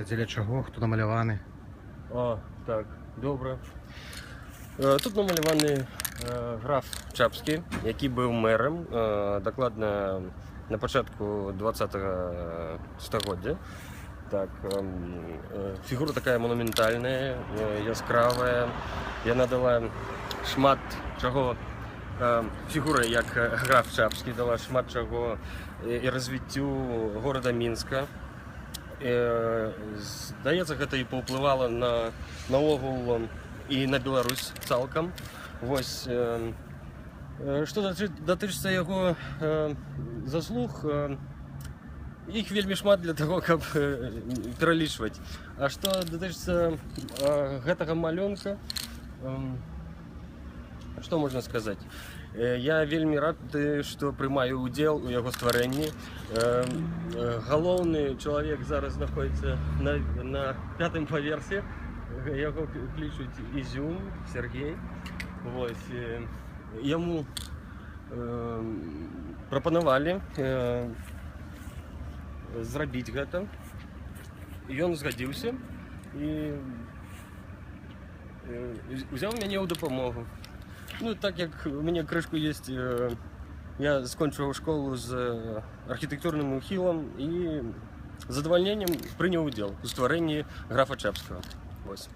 дзеля чаго, хто намаляваны? Так, добре. Тут намаляваны граф Чапскі, які быў мэрам, дакладна на пачатку 20-го стагоддзя. Так, фігура такая монументальная, яскравая. Яна дала шмат чаго, фігура як граф Чапскі дала шмат чаго і развіццю горада Мінска. Здаецца, гэта і паўплывала наогул і на Беларусь цалкам. Вось, што датычыцца яго заслуг, іх вельмі шмат для таго, каб пералічваць. А што датычыцца гэтага малюнка, што можна сказаць? Я вельмі рад, што прымаю ўдзел у яго стварэнні. Галоўны чалавек зараз знаходзіцца на 5-м паверсе. Яго клічуць Ізюм, Сергей. Вось, яму прапанавалі зрабіць гэта. Ён згадзіўся і узяў мяне ў дапамогу. Ну, так як у мяне крышку есть, я скончыў школу з архітэктурным ухілам і з задавальненнем прыняў удзел у стварэнні графа Чапскага. Вось.